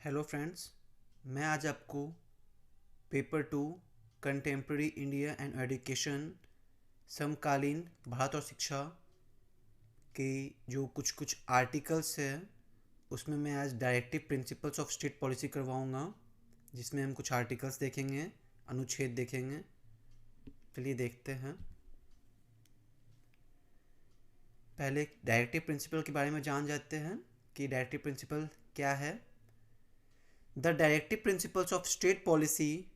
Hello friends. मैं आज आपको paper 2 contemporary India and education समकालीन भारत और शिक्षा के जो कुछ कुछ आर्टिकल्स हैं उसमें मैं आज directive principles of state policy करवाऊंगा, जिसमें हम कुछ आर्टिकल्स देखेंगे, अनुच्छेद देखेंगे। चलिए देखते हैं। पहले डायरेक्टिव प्रिंसिपल के बारे में जान जाते हैं कि डायरेक्टिव प्रिंसिपल क्या है। The directive principles of state policy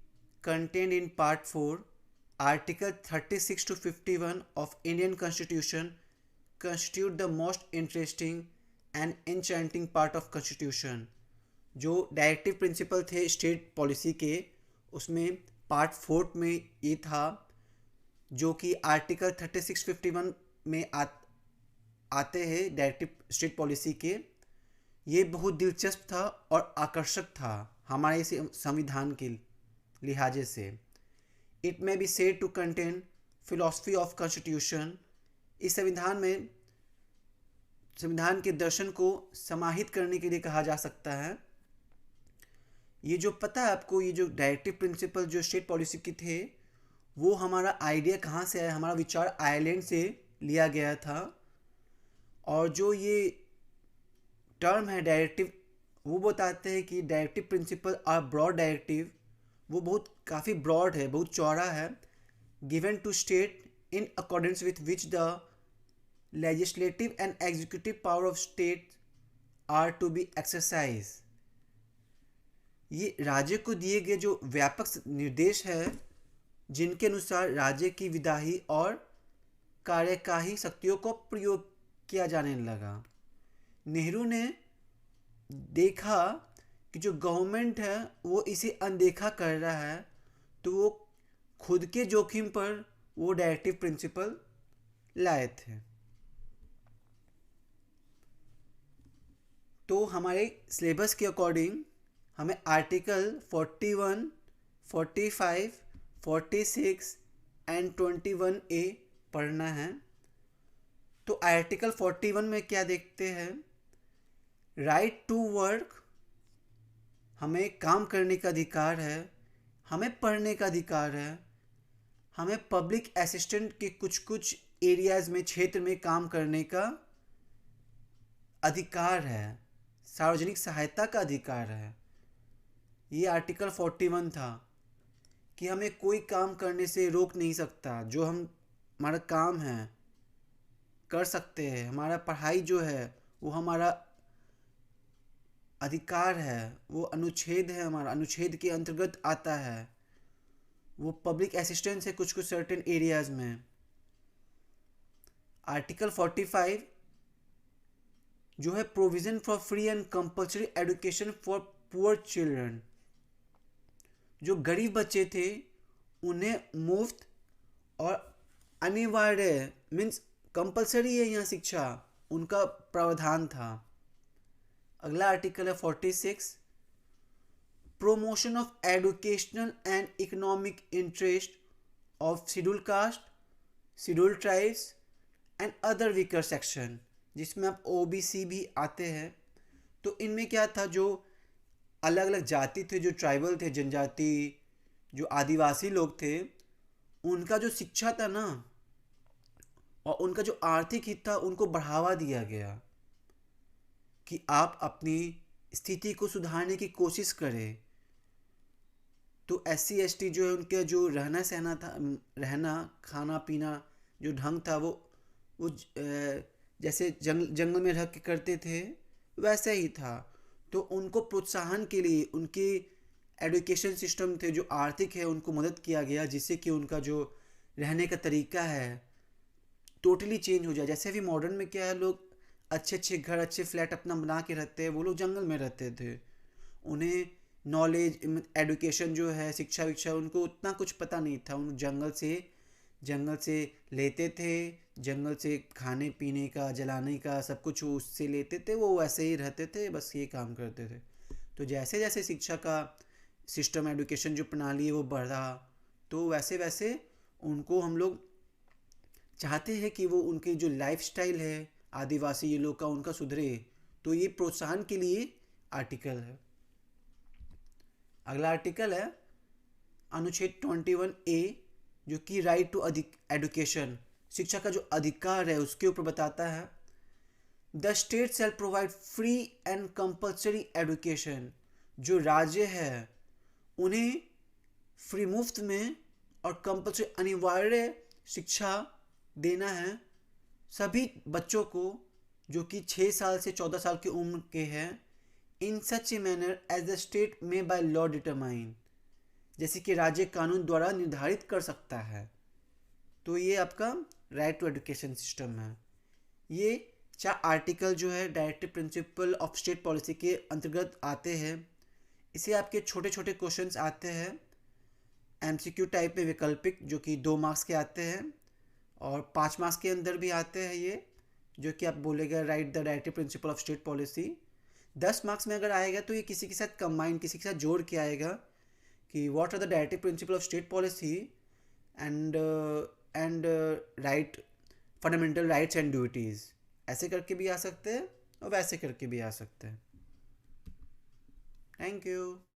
contained in Part 4, Article 36 to 51 of Indian Constitution constitute the most interesting and enchanting part of Constitution। जो डायरेक्टिव प्रिंसिपल थे स्टेट पॉलिसी के, उसमें पार्ट 4 में ये था, जो कि आर्टिकल 3651 में आते हैं डायरेक्टिव स्टेट पॉलिसी के। ये बहुत दिलचस्प था और आकर्षक था हमारे इस संविधान के लिहाजे से। It may be said to contain philosophy of constitution. इस संविधान के दर्शन को समाहित करने के लिए कहा जा सकता है। ये जो पता है आपको, ये जो डायरेक्टिव प्रिंसिपल जो स्टेट पॉलिसी के थे, वो हमारा आइडिया कहाँ से आया? हमारा विचार आयरलैंड से लिया गया था। और जो ये टर्म है डायरेक्टिव, वो बताते हैं कि directive principle are broad directive. वो काफ़ी ब्रॉड है, बहुत चौड़ा है। Given to state in accordance with which the legislative and executive power of state are to be exercise. ये राज्य को दिए गए जो व्यापक निर्देश है, जिनके अनुसार राज्य की विधायी और कार्यकारी शक्तियों को प्रयोग किया जाने लगा। नेहरू ने देखा कि जो गवर्नमेंट है वो इसे अनदेखा कर रहा है, तो वो खुद के जोखिम पर वो डायरेक्टिव प्रिंसिपल लाए थे। तो हमारे सिलेबस के अकॉर्डिंग हमें आर्टिकल 41, 45, 46 एंड 21A पढ़ना है। तो आर्टिकल 41 में क्या देखते हैं? राइट टू वर्क, हमें काम करने का अधिकार है, हमें पढ़ने का अधिकार है, हमें पब्लिक असिस्टेंट के कुछ कुछ एरियाज़ में, क्षेत्र में काम करने का अधिकार है, सार्वजनिक सहायता का अधिकार है। ये आर्टिकल 41 था कि हमें कोई काम करने से रोक नहीं सकता। जो हमारा काम है कर सकते हैं। हमारा पढ़ाई जो है वो हमारा अधिकार है, वो अनुच्छेद है, हमारा अनुच्छेद के अंतर्गत आता है। वो पब्लिक असिस्टेंस है कुछ कुछ सर्टेन एरियाज में। आर्टिकल 45 जो है provision for free and compulsory education for poor children. जो गरीब बच्चे थे उन्हें मुफ्त और अनिवार्य, मीन्स कंपल्सरी है यहाँ शिक्षा, उनका प्रावधान था। अगला आर्टिकल है 46, promotion of educational and economic interest of schedule caste, schedule tribes and other weaker section, जिसमें आप OBC भी आते हैं। तो इनमें क्या था, जो अलग अलग जाति थे, जो ट्राइबल थे, जनजाति, जो आदिवासी लोग थे, उनका जो शिक्षा था ना, और उनका जो आर्थिक हित था, उनको बढ़ावा दिया गया कि आप अपनी स्थिति को सुधारने की कोशिश करें। तो SC ST जो है, उनके जो रहना सहना था, रहना खाना पीना जो ढंग था, वो जैसे जंगल में रह के करते थे वैसे ही था। तो उनको प्रोत्साहन के लिए उनके एजुकेशन सिस्टम थे जो आर्थिक है, उनको मदद किया गया, जिससे कि उनका जो रहने का तरीका है टोटली चेंज हो जाए। जैसे अभी मॉडर्न में क्या है, लोग अच्छे अच्छे घर, अच्छे फ्लैट अपना बना के रहते हैं, वो लोग जंगल में रहते थे। उन्हें नॉलेज, एजुकेशन जो है, शिक्षा विक्षा, उनको उतना कुछ पता नहीं था। उन जंगल से लेते थे, जंगल से खाने पीने का, जलाने का सब कुछ उससे लेते थे। वो वैसे ही रहते थे, बस ये काम करते थे। तो जैसे जैसे शिक्षा का सिस्टम, एजुकेशन जो प्रणाली है वो बढ़ा, तो वैसे वैसे उनको हम लोग चाहते हैं कि वो उनके जो लाइफस्टाइल है आदिवासी ये लोग का, उनका सुधरे। तो ये प्रोत्साहन के लिए आर्टिकल है। अगला आर्टिकल है अनुच्छेद 21A, जो कि राइट टू एडुकेशन, शिक्षा का जो अधिकार है उसके ऊपर बताता है। The state shall provide free and compulsory education, जो राज्य है उन्हें फ्री मुफ्त में और कंपल्सरी अनिवार्य शिक्षा देना है सभी बच्चों को जो कि 6 साल से 14 साल की उम्र के हैं, in such a manner as the state में बाय लॉ डिटरमाइन, जैसे कि राज्य कानून द्वारा निर्धारित कर सकता है। तो ये आपका राइट टू एजुकेशन सिस्टम है। ये 4 आर्टिकल जो है directive principle of state policy के अंतर्गत आते हैं। इसे आपके छोटे छोटे क्वेश्चंस आते हैं एमसीक्यू टाइप में, वैकल्पिक, जो कि 2 मार्क्स के आते हैं, और 5 मार्क्स के अंदर भी आते हैं ये, जो कि आप बोलेगा right the directive principle of state policy. 10 marks में अगर आएगा तो ये किसी के साथ कंबाइन, किसी के साथ जोड़ के आएगा कि what are the directive principle of state policy and right fundamental rights and duties, ऐसे करके भी आ सकते हैं और वैसे करके भी आ सकते हैं। Thank you.